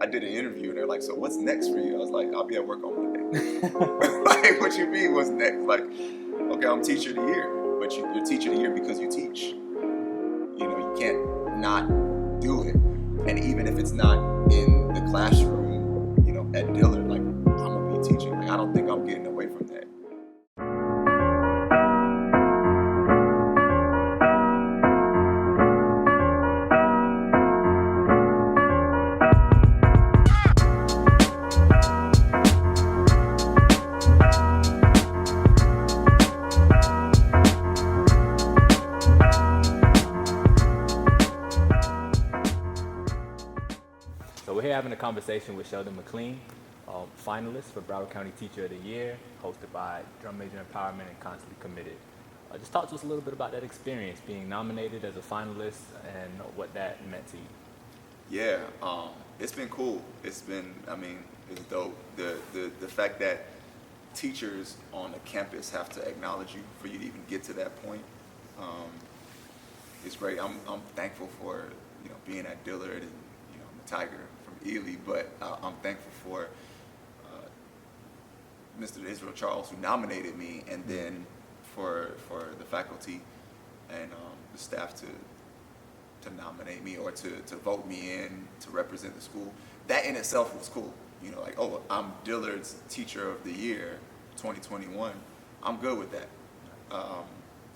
I did an interview and they're like, so what's next for you? I was like, I'll be at work on Monday. Like, what you mean, what's next? Like, okay, I'm teacher of the year, but you're teacher of the year because you teach. You know, you can't not do it. And even if it's not in the classroom, you know, at Dillard, like, I'm gonna be teaching. Like, I don't think I'm getting away from that. So we're here having a conversation with Sheldon McLean, finalist for Broward County Teacher of the Year, hosted by Drum Major Empowerment and Constantly Committed. Just talk to us a little bit about that experience, being nominated as a finalist and what that meant to you. Yeah, it's been cool. It's dope. The fact that teachers on the campus have to acknowledge you for you to even get to that point is great. I'm thankful for being at Dillard and I'm a Tiger from Ely, but I'm thankful for Mr. Israel Charles who nominated me, and then for the faculty and the staff to nominate me or to vote me in to represent the school. That in itself was cool. Like, oh, I'm Dillard's Teacher of the Year 2021. I'm good with that.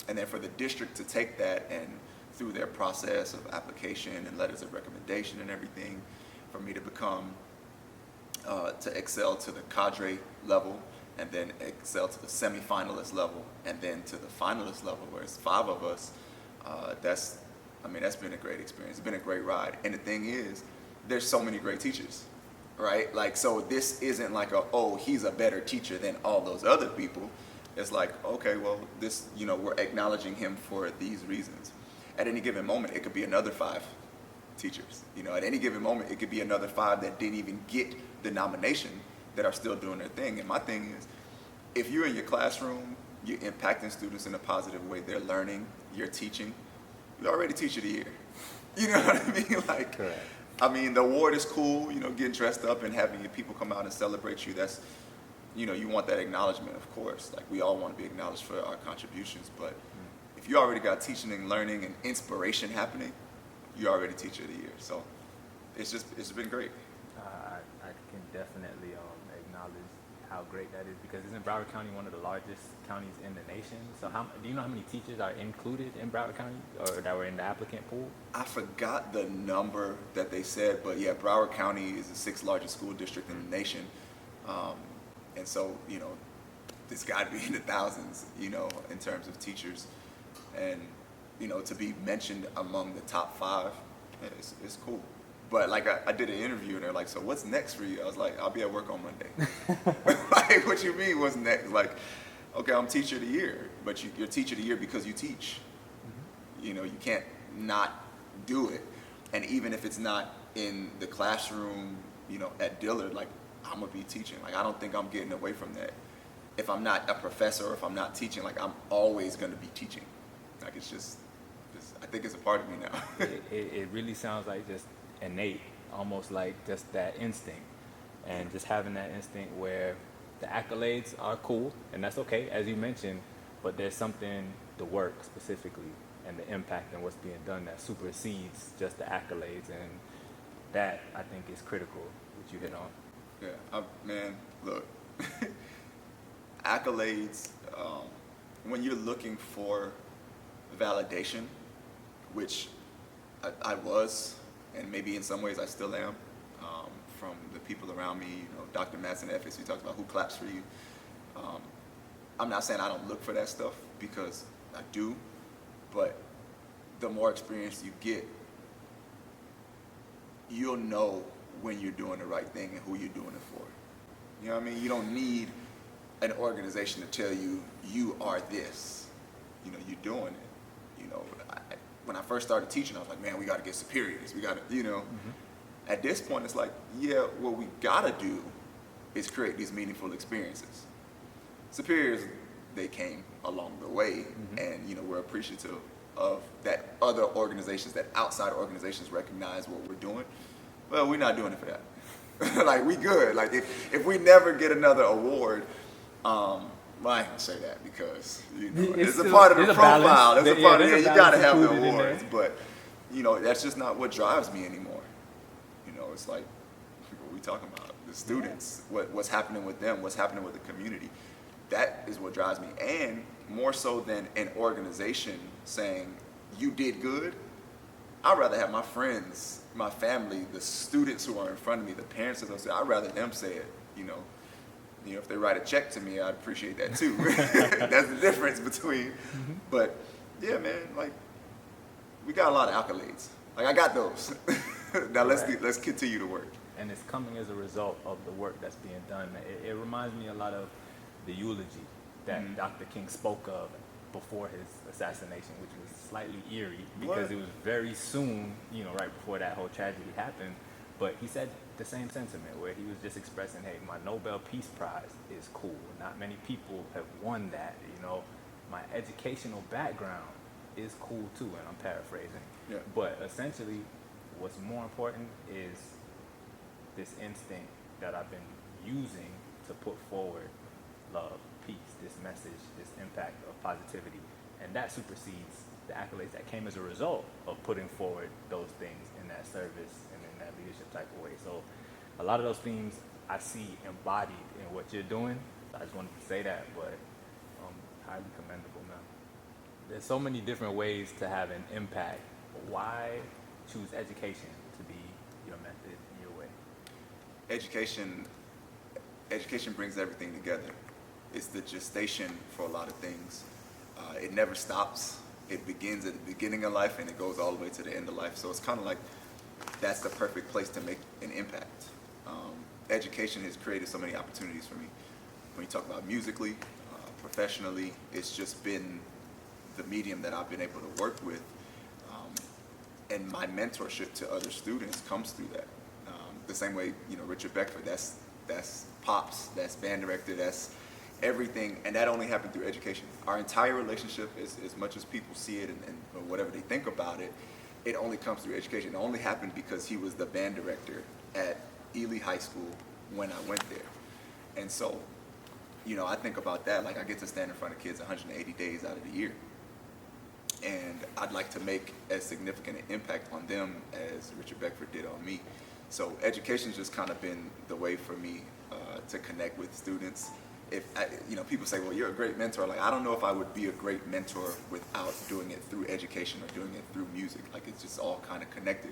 And then for the district to take that and through their process of application and letters of recommendation and everything, for me to become, to excel to the cadre level, and then excel to the semi-finalist level, and then to the finalist level, where it's 5 of us, that's been a great experience. It's been a great ride. And the thing is, there's so many great teachers, right? Like, so this isn't like he's a better teacher than all those other people. It's like, okay, well, this, we're acknowledging him for these reasons. At any given moment, it could be another 5 teachers. At any given moment, it could be another 5 that didn't even get the nomination that are still doing their thing. And my thing is, if you're in your classroom, you're impacting students in a positive way, they're learning, you're teaching, you're already Teacher of the Year. You know what I mean? Like, Correct. The award is cool, getting dressed up and having people come out and celebrate you. That's, you want that acknowledgement, of course. Like, we all want to be acknowledged for our contributions, but if you already got teaching and learning and inspiration happening, you're already Teacher of the Year. So it's been great. I can definitely acknowledge how great that is, because isn't Broward County one of the largest counties in the nation? So do you know how many teachers are included in Broward County or that were in the applicant pool? I forgot the number that they said, but yeah, Broward County is the 6th largest school district in the nation. And so, it's got to be in the thousands, in terms of teachers. And, to be mentioned among the top 5, it's cool. But like I did an interview and they're like, so what's next for you? I was like, I'll be at work on Monday. Like, what you mean what's next? Like, okay, I'm Teacher of the Year, but you're Teacher of the Year because you teach. Mm-hmm. You can't not do it. And even if it's not in the classroom, at Dillard, like, I'm gonna be teaching. Like, I don't think I'm getting away from that. If I'm not a professor or if I'm not teaching, like, I'm always gonna be teaching. Like, it's just I think it's a part of me now. It really sounds like just innate, almost like just that instinct, and just having that instinct where the accolades are cool, and that's okay, as you mentioned, but there's something, the work specifically, and the impact and what's being done that supersedes just the accolades, and that, I think, is critical, which you hit on. Yeah, man, look, accolades, when you're looking for validation, which I was, and maybe in some ways I still am, from the people around me, Dr. Madsen at FSU talks about who claps for you. I'm not saying I don't look for that stuff, because I do, but the more experience you get, you'll know when you're doing the right thing and who you're doing it for. You know what I mean? You don't need an organization to tell you, you are this. You're doing it. When I first started teaching, I was like, man, we got to get superiors. We got to, Mm-hmm. At this point, it's like, yeah, what we got to do is create these meaningful experiences. Superiors, they came along the way, mm-hmm. and, we're appreciative of that other organizations, that outside organizations recognize what we're doing. Well, we're not doing it for that. Like, we good. Like, if we never get another award, well, I ain't gonna say that because, you know, it's a part of the profile. There's a part of it. You gotta have the awards, but, you know, that's just not what drives me anymore. You know, it's like, what we talking about? The students, what's happening with them, what's happening with the community. That is what drives me. And more so than an organization saying, you did good, I'd rather have my friends, my family, the students who are in front of me, the parents of those, I'd rather them say it, you know. You know, if they write a check to me, I'd appreciate that too. That's the difference between. But yeah, man, like, we got a lot of accolades. Like, I got those. Now let's continue to work. And it's coming as a result of the work that's being done. It reminds me a lot of the eulogy that Dr. King spoke of before his assassination, which was slightly eerie because it was very soon, you know, right before that whole tragedy happened. But he said the same sentiment where he was just expressing, hey, my Nobel Peace Prize is cool. Not many people have won that, you know. My educational background is cool too, and I'm paraphrasing. Yeah. But essentially, what's more important is this instinct that I've been using to put forward love, peace, this message, this impact of positivity. And that supersedes the accolades that came as a result of putting forward those things in that service and in that leadership type of way. So a lot of those themes I see embodied in what you're doing. I just wanted to say that, but highly commendable, man. There's so many different ways to have an impact. Why choose education to be your method, your way? Education brings everything together. It's the gestation for a lot of things. It never stops. It begins at the beginning of life and it goes all the way to the end of life. So it's kind of like that's the perfect place to make an impact. Education has created so many opportunities for me. When you talk about musically, professionally, it's just been the medium that I've been able to work with. And my mentorship to other students comes through that. The same way, you know, Richard Beckford, that's Pops, that's band director, that's everything, and that only happened through education. Our entire relationship, as much as people see it and whatever they think about it, it only comes through education. It only happened because he was the band director at Ely High School when I went there. And so, you know, I think about that, like I get to stand in front of kids 180 days out of the year. And I'd like to make as significant an impact on them as Richard Beckford did on me. So education's just kind of been the way for me to connect with students. You know, people say, well, you're a great mentor. Like, I don't know if I would be a great mentor without doing it through education or doing it through music. Like, it's just all kind of connected.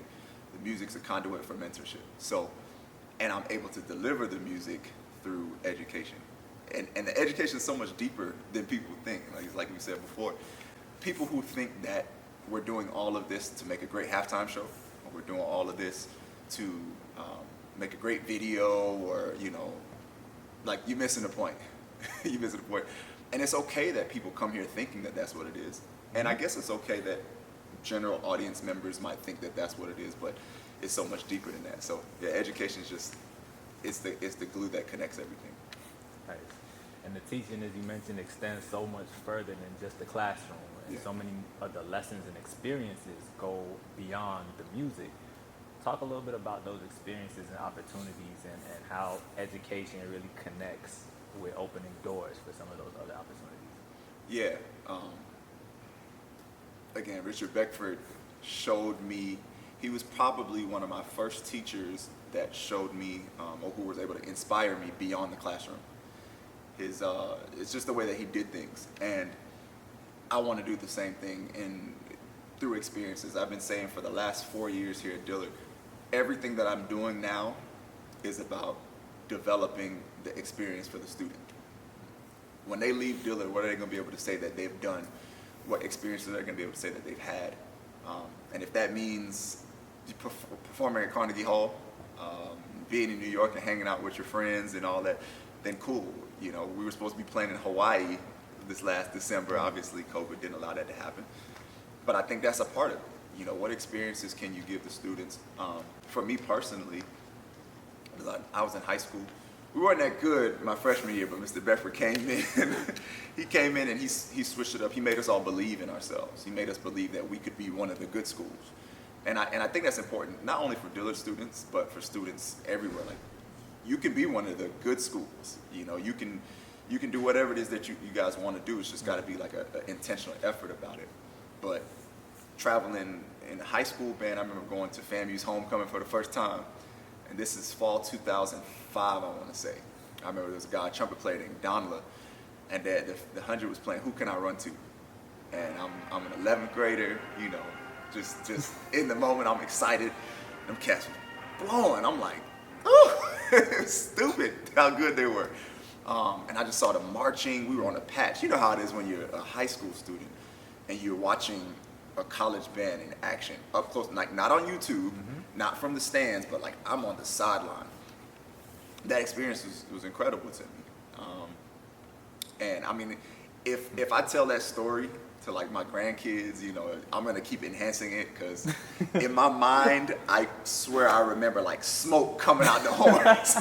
The music's a conduit for mentorship. So, and I'm able to deliver the music through education. And the education is so much deeper than people think. Like we said before, people who think that we're doing all of this to make a great halftime show, or we're doing all of this to make a great video, or, you know, like, you're missing the point. You're missing the point. And it's okay that people come here thinking that that's what it is. And I guess it's okay that general audience members might think that that's what it is, but it's so much deeper than that. So yeah, education is just, it's the glue that connects everything. Right. And the teaching, as you mentioned, extends so much further than just the classroom. And so many of the lessons and experiences go beyond the music. Talk a little bit about those experiences and opportunities and how education really connects with opening doors for some of those other opportunities. Yeah. Again, Richard Beckford showed me, he was probably one of my first teachers that showed me, or who was able to inspire me beyond the classroom. It's just the way that he did things. And I want to do the same thing through experiences. I've been saying for the last 4 years here at Dillard, everything that I'm doing now is about developing the experience for the student. When they leave Dillard, what are they going to be able to say that they've done? What experiences are they going to be able to say that they've had? And if that means performing at Carnegie Hall, being in New York and hanging out with your friends and all that, then cool. You know, we were supposed to be playing in Hawaii this last December. Obviously, COVID didn't allow that to happen. But I think that's a part of it. You know, what experiences can you give the students? For me personally, I was in high school. We weren't that good my freshman year, but Mr. Beckford came in. He came in and he switched it up. He made us all believe in ourselves. He made us believe that we could be one of the good schools. And I think that's important, not only for Dillard students, but for students everywhere. Like, you can be one of the good schools. You know, you can do whatever it is that you guys want to do. It's just got to be like an intentional effort about it. But traveling in high school band, I remember going to FAMU's homecoming for the first time, and this is fall 2005, I want to say. I remember there was a guy, a trumpet player named Donla, and the 100 was playing Who Can I Run To? And I'm an 11th grader, you know, just in the moment, I'm excited. Them cats were blowing. I'm like, oh, it's stupid how good they were. And I just saw them marching. We were on a patch. You know how it is when you're a high school student and you're watching a college band in action up close, like not on YouTube, not from the stands, but like I'm on the sideline. That experience was incredible to me. And I mean, if I tell that story to like my grandkids, you know, I'm gonna keep enhancing it, because in my mind, I swear I remember like smoke coming out the horns,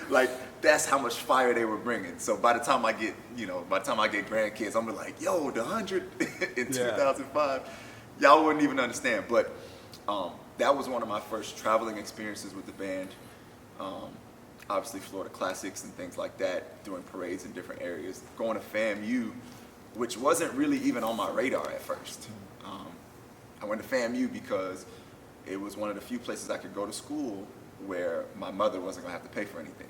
like that's how much fire they were bringing. So by the time I get, grandkids, I'm gonna be like, yo, the 100 in 2005, y'all wouldn't even understand. But that was one of my first traveling experiences with the band. Obviously Florida Classics and things like that, doing parades in different areas, going to FAMU, which wasn't really even on my radar at first. I went to FAMU because it was one of the few places I could go to school where my mother wasn't gonna have to pay for anything.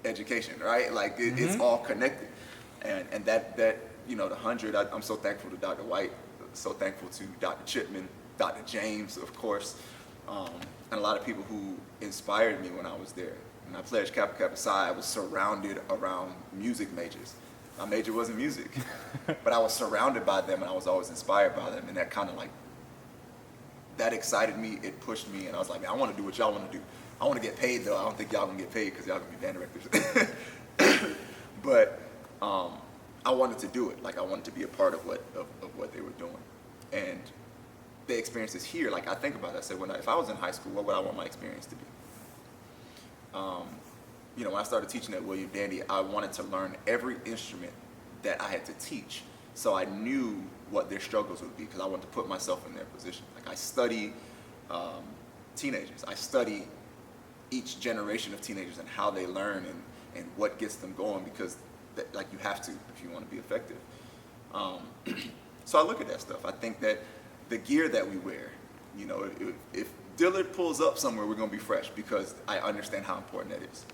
Education, right? Like it's all connected. And that you know, the 100, I'm so thankful to Dr. White, so thankful to Dr. Chipman, Dr. James, of course, and a lot of people who inspired me when I was there. When I pledged Kappa Kappa Psi, I was surrounded around music majors. My major wasn't music, but I was surrounded by them, and I was always inspired by them, and that kind of like, that excited me, it pushed me, and I was like, man, I want to do what y'all want to do. I want to get paid, though. I don't think y'all gonna get paid because y'all gonna be band directors. But I wanted to do it. Like, I wanted to be a part of what they were doing. And the experiences here, like I think about it, I said, if I was in high school, what would I want my experience to be? You know, when I started teaching at William Dandy, I wanted to learn every instrument that I had to teach, so I knew what their struggles would be, because I wanted to put myself in their position. Like, I study teenagers. I study each generation of teenagers and how they learn and what gets them going, because like you have to if you want to be effective. So I look at that stuff. I think that the gear that we wear, you know, if Dillard pulls up somewhere, we're gonna be fresh, because I understand how important that is.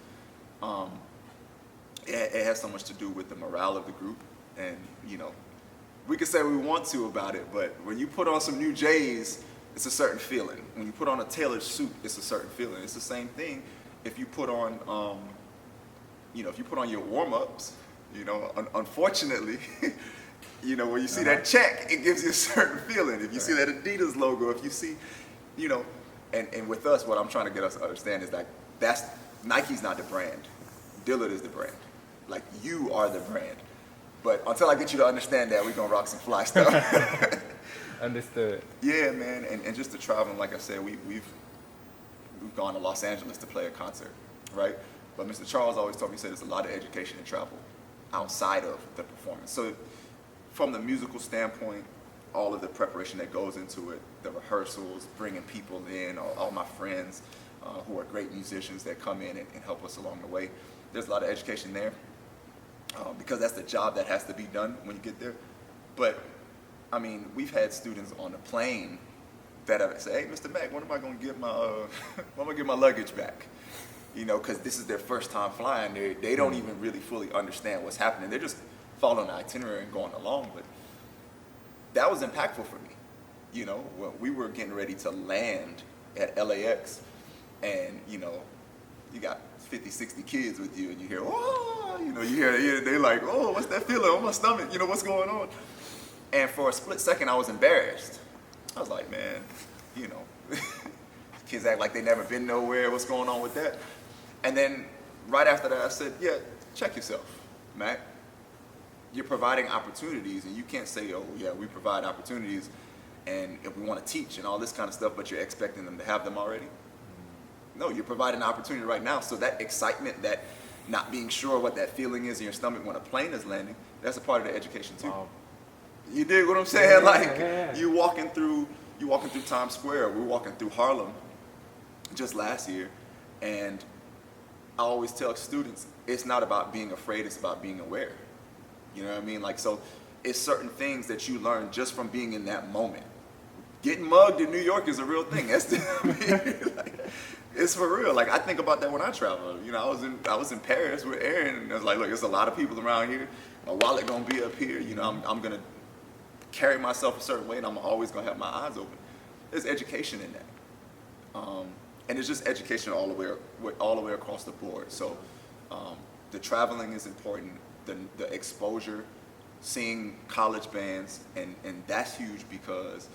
It has so much to do with the morale of the group, and you know, we can say what we want to about it, but when you put on some new J's, it's a certain feeling. When you put on a tailored suit, it's a certain feeling. It's the same thing if you put on, if you put on your warm-ups, you know, unfortunately, you know, when you see that check, it gives you a certain feeling. If you see that Adidas logo, if you see, you know, and with us, what I'm trying to get us to understand is that Nike's not the brand. Dillard is the brand. Like, you are the brand. But until I get you to understand that, we're gonna rock some fly stuff. Understood. Yeah, man, and just the traveling, like I said, we've gone to Los Angeles to play a concert, right? But Mr. Charles always told me, he said, there's a lot of education and travel outside of the performance. So from the musical standpoint, all of the preparation that goes into it, the rehearsals, bringing people in, all my friends who are great musicians that come in and help us along the way, there's a lot of education there, because that's the job that has to be done when you get there. But I mean, we've had students on the plane that have said, hey, Mr. Mack, when am I going to get my luggage back? You know, because this is their first time flying. They don't even really fully understand what's happening. They're just following the itinerary and going along. But that was impactful for me. You know, when we were getting ready to land at LAX, and, you know, you got 50, 60 kids with you, and you hear, oh, you know, you hear they're like, oh, what's that feeling on my stomach? You know, what's going on? And for a split second, I was embarrassed. I was like, man, you know, kids act like they never been nowhere. What's going on with that? And then right after that, I said, yeah, check yourself, Mac. You're providing opportunities, and you can't say, oh, yeah, we provide opportunities, and if we want to teach and all this kind of stuff, but you're expecting them to have them already. No, you're providing an opportunity right now. So that excitement, that not being sure what that feeling is in your stomach when a plane is landing, that's a part of the education too. Wow. You dig what I'm saying? You walking through Times Square. We're walking through Harlem just last year, And I always tell students, it's not about being afraid, it's about being aware. You know what I mean? Like, so it's certain things that you learn just from being in that moment. Getting mugged in New York is a real thing. That's like, it's for real. Like, I think about that when I travel. You know, I was in Paris with Aaron, and I was like, look, there's a lot of people around here. My wallet gonna be up here. You know, I'm gonna carry myself a certain way, and I'm always gonna have my eyes open. There's education in that. And it's just education all the way across the board. So the traveling is important, the exposure, seeing college bands, and that's huge because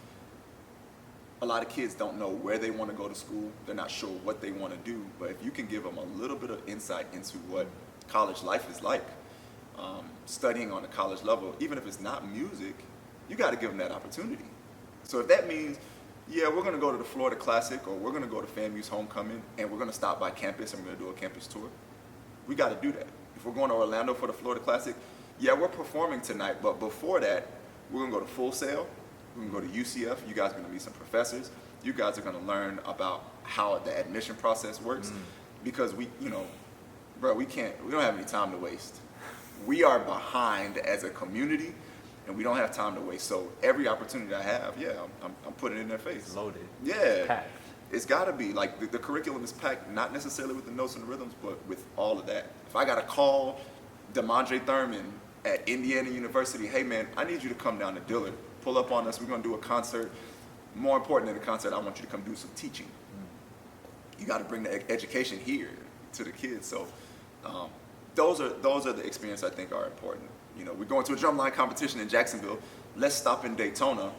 a lot of kids don't know where they want to go to school. They're not sure what they want to do. But if you can give them a little bit of insight into what college life is like, studying on a college level, even if it's not music, you got to give them that opportunity. So if that means, yeah, we're going to go to the Florida Classic, or we're going to go to FAMU's homecoming, and we're going to stop by campus and we're going to do a campus tour, we got to do that. If we're going to Orlando for the Florida Classic, yeah, we're performing tonight, but before that, we're going to go to Full Sail, we're going to go to UCF, you guys are going to meet some professors, you guys are going to learn about how the admission process works, because we don't have any time to waste. We are behind as a community, and we don't have time to waste. So every opportunity I have, yeah, I'm putting it in their face. It's loaded. Yeah. It's packed. It's got to be. Like, the curriculum is packed, not necessarily with the notes and the rhythms, but with all of that. If I got to call DeMondre Thurman at Indiana University, hey, man, I need you to come down to Dillard. Pull up on us. We're going to do a concert. More important than the concert, I want you to come do some teaching. You got to bring the education here to the kids. So those are the experiences I think are important. You know, we're going to a drumline competition in Jacksonville. Let's stop in Daytona,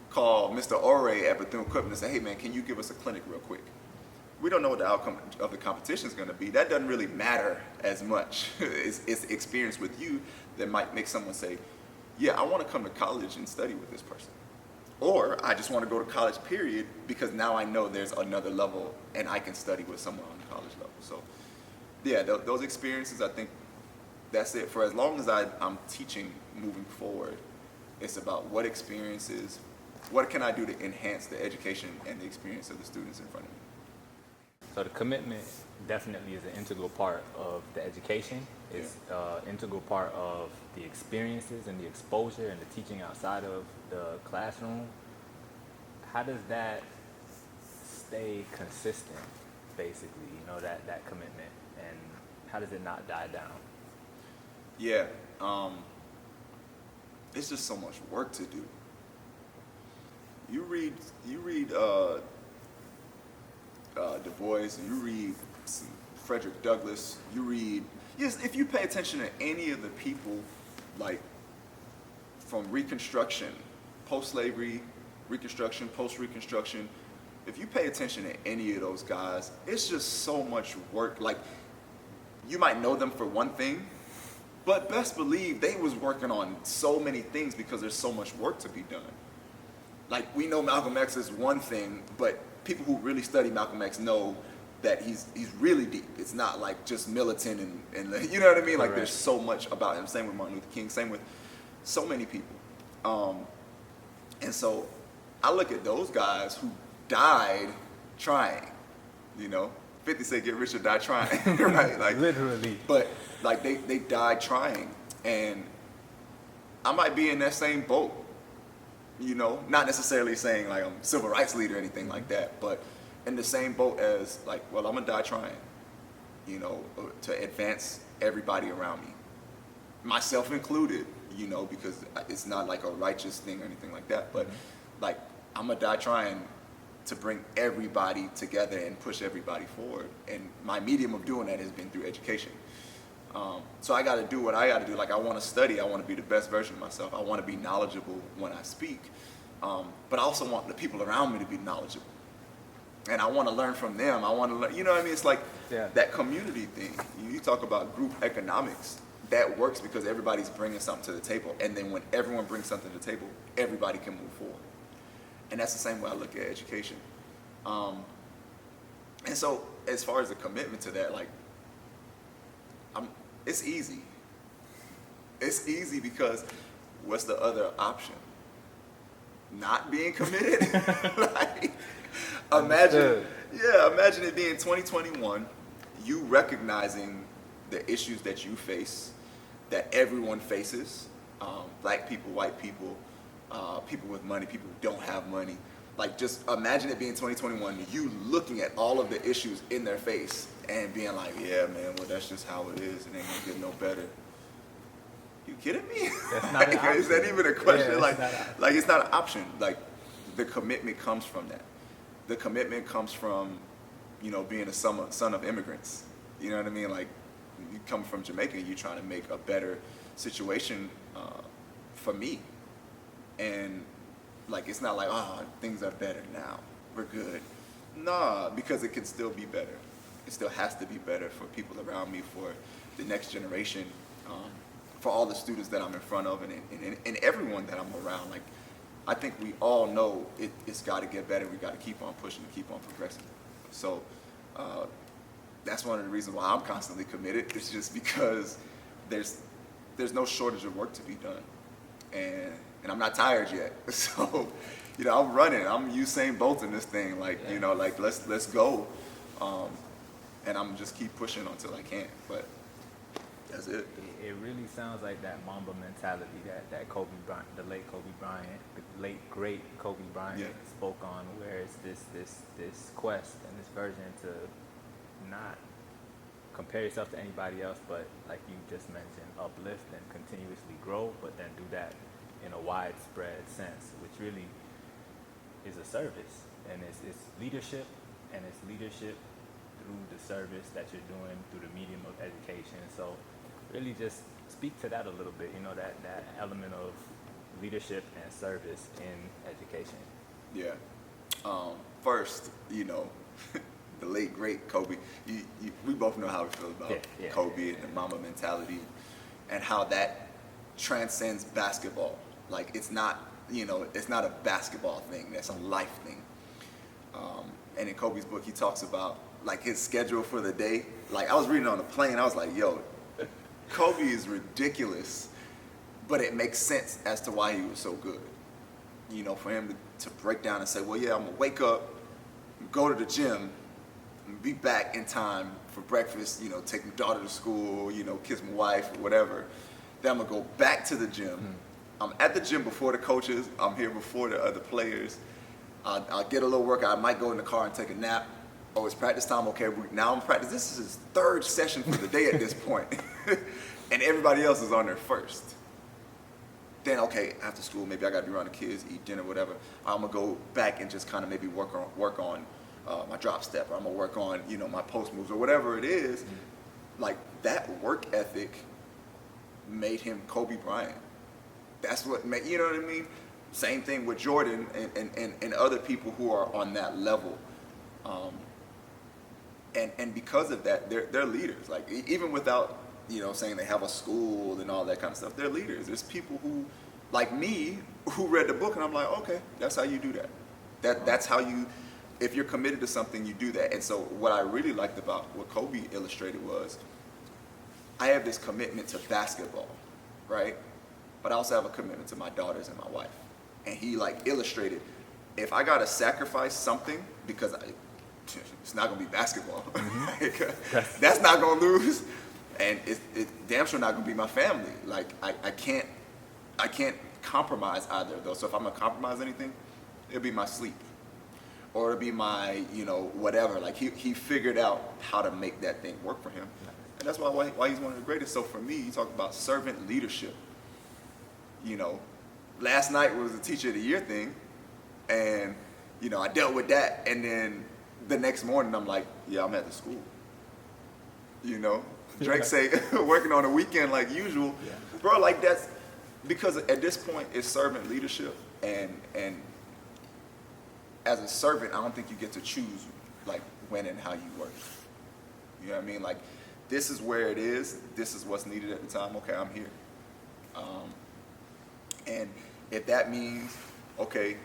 call Mr. Ore at Bethune-Cookman and say, hey, man, can you give us a clinic real quick? We don't know what the outcome of the competition is going to be. That doesn't really matter as much. It's experience with you that might make someone say, yeah, I want to come to college and study with this person. Or I just want to go to college, period, because now I know there's another level and I can study with someone on the college level. So, yeah, those experiences, I think, that's it. For as long as I'm teaching moving forward, it's about what experiences, what can I do to enhance the education and the experience of the students in front of me. So the commitment definitely is an integral part of the education. It's an integral part of the experiences and the exposure and the teaching outside of the classroom. How does that stay consistent, basically, you know, that commitment, and how does it not die down? Yeah, it's just so much work to do. You read Du Bois, you read Frederick Douglass, you read, yes, if you pay attention to any of the people, like from Reconstruction, post-slavery, Reconstruction, post-Reconstruction, if you pay attention to any of those guys, it's just so much work. Like, you might know them for one thing, but best believe they was working on so many things because there's so much work to be done. Like, we know Malcolm X is one thing, but people who really study Malcolm X know that he's really deep. It's not like just militant and you know what I mean? Like, there's so much about him. Same with Martin Luther King, same with so many people. And so I look at those guys who died trying, you know? 50 said get rich or die trying, right? Like, literally. But like they died trying, and I might be in that same boat, you know, not necessarily saying like I'm a civil rights leader or anything like that, but in the same boat as like, well, I'm gonna die trying, you know, to advance everybody around me, myself included, you know, because it's not like a righteous thing or anything like that, but like I'm gonna die trying to bring everybody together and push everybody forward. And my medium of doing that has been through education. So I got to do what I got to do. Like, I want to study. I want to be the best version of myself. I want to be knowledgeable when I speak. But I also want the people around me to be knowledgeable. And I want to learn from them. I want to learn, you know what I mean? It's like that community thing. You talk about group economics. That works because everybody's bringing something to the table. And then when everyone brings something to the table, everybody can move forward. And that's the same way I look at education. And so as far as the commitment to that, like, it's easy. It's easy because what's the other option? Not being committed? Like, Yeah, imagine it being 2021, you recognizing the issues that you face, that everyone faces, black people, white people, people with money, people who don't have money. Like, just imagine it being 2021, you looking at all of the issues in their face and being like, yeah, man, well, that's just how it is. It ain't gonna get no better. You kidding me? That's not an option. Is that even a question? Yeah, like it's not an option. Like, the commitment comes from that. The commitment comes from, you know, being a son of immigrants. You know what I mean? Like, you come from Jamaica, you're trying to make a better situation for me. And, like, it's not like, oh, things are better now, we're good. Nah, because it can still be better. It still has to be better for people around me, for the next generation, for all the students that I'm in front of, and everyone that I'm around. Like, I think we all know it's got to get better. We got to keep on pushing and keep on progressing. So that's one of the reasons why I'm constantly committed. It's just because there's no shortage of work to be done, and I'm not tired yet. So, you know, I'm running. I'm Usain Bolt in this thing. Like, you know, like let's go, and I'm just keep pushing until I can. But that's it. It really sounds like that Mamba mentality that Kobe Bryant, the late Kobe Bryant, the late great Kobe Bryant spoke on, where it's this quest and this version to not compare yourself to anybody else, but like you just mentioned, uplift and continuously grow, but then do that in a widespread sense, which really is a service, and it's leadership, and it's leadership through the service that you're doing through the medium of education. So really just speak to that a little bit, you know, that element of leadership and service in education. Yeah. First, you know, the late great Kobe. We both know how we feel about Kobe and the Mamba mentality, and how that transcends basketball. Like, it's not, you know, it's not a basketball thing. That's a life thing. And in Kobe's book, he talks about like his schedule for the day. Like, I was reading on the plane, I was like, yo, Kobe is ridiculous, but it makes sense as to why he was so good. You know, for him to break down and say, well, yeah, I'm gonna wake up, go to the gym, and be back in time for breakfast, you know, take my daughter to school, you know, kiss my wife or whatever. Then I'm gonna go back to the gym. I'm at the gym before the coaches, I'm here before the other players. I'll get a little workout, I might go in the car and take a nap. Oh, it's practice time, okay, now I'm practice. This is his third session for the day at this point. And everybody else is on their first. Then, okay, after school, maybe I gotta be around the kids, eat dinner, whatever. I'm gonna go back and just kind of maybe work on my drop step, or I'm gonna work on, you know, my post moves, or whatever it is. Like, that work ethic made him Kobe Bryant. That's what made, you know what I mean? Same thing with Jordan and other people who are on that level. And because of that, they're leaders. Like, even without, you know, saying they have a school and all that kind of stuff, they're leaders. There's people who, like me, who read the book, and I'm like, okay, that's how you do that. That's how you, if you're committed to something, you do that. And so what I really liked about what Kobe illustrated was, I have this commitment to basketball, right? But I also have a commitment to my daughters and my wife. And he, like, illustrated, if I gotta sacrifice something because it's not gonna be basketball, that's not gonna lose, and it's damn sure not gonna be my family. Like, I can't compromise either of those. So if I'm gonna compromise anything, it'll be my sleep, or it'll be my, you know, whatever. Like, he figured out how to make that thing work for him, and that's why he's one of the greatest. So for me, you talk about servant leadership. You know, last night was the Teacher of the Year thing, and, you know, I dealt with that, and then the next morning I'm like, yeah, I'm at the school. You know, Drake say working on a weekend like usual, bro. Like, that's because at this point it's servant leadership, and as a servant, I don't think you get to choose like when and how you work. You know what I mean? Like, this is where it is. This is what's needed at the time. Okay, I'm here. And if that means, okay,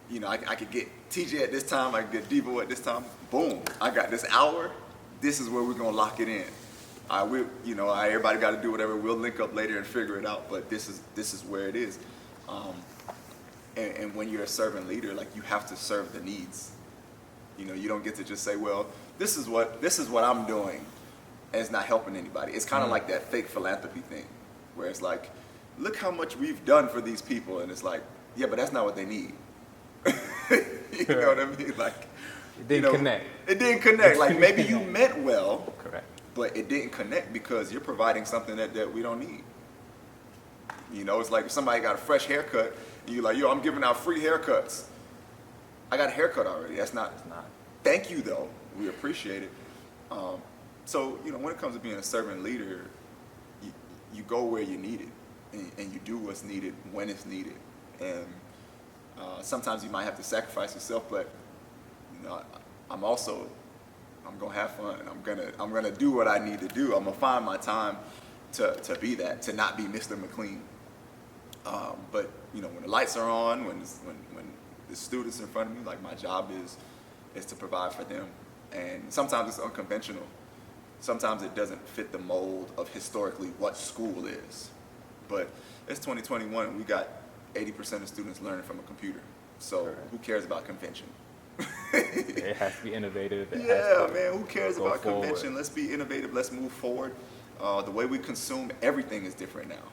you know, I could get TeaJai at this time, I could get Devo at this time, boom, I got this hour, this is where we're gonna lock it in. Everybody gotta do whatever, we'll link up later and figure it out, but this is where it is. And when you're a servant leader, like, you have to serve the needs You know, you don't get to just say, well, this is what I'm doing, and it's not helping anybody. It's kind of like that fake philanthropy thing, where it's like, look how much we've done for these people, and it's like, yeah, but that's not what they need. You know what I mean? Like, It didn't connect. It didn't connect. Like, maybe you meant well, Correct. but it didn't connect because you're providing something that we don't need. You know, it's like if somebody got a fresh haircut, and you're like, yo, I'm giving out free haircuts. I got a haircut already. That's not. It's not. Thank you, though. We appreciate it. So, you know, when it comes to being a servant leader, you go where you need it, and you do what's needed when it's needed. And sometimes you might have to sacrifice yourself, but you know, I'm gonna have fun. I'm gonna do what I need to do. I'm gonna find my time to be that, to not be Mr. McLean. But you know, when the lights are on, when the students in front of me, like, my job is to provide for them. And sometimes it's unconventional. Sometimes it doesn't fit the mold of historically what school is. But it's 2021, and we got 80% of students learning from a computer. So who cares about convention? It has to be innovative. Man, who cares about forward. convention? Let's be innovative. Let's move forward. The way we consume everything is different now.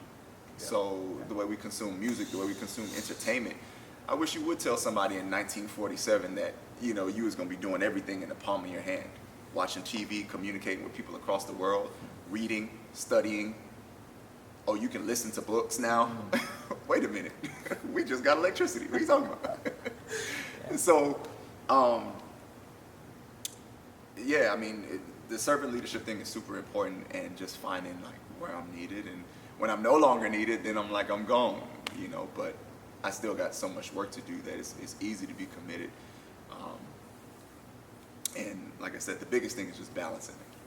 So the way we consume music, the way we consume entertainment. I wish you would tell somebody in 1947 that, you know, you was going to be doing everything in the palm of your hand. Watching TV, communicating with people across the world, reading, studying. Oh, you can listen to books now? Wait a minute. We just got electricity. What are you talking about? So, yeah, I mean, the servant leadership thing is super important, and just finding, like, where I'm needed. And when I'm no longer needed, then I'm like, I'm gone, you know, but I still got so much work to do that it's easy to be committed. And like I said, the biggest thing is just balancing it.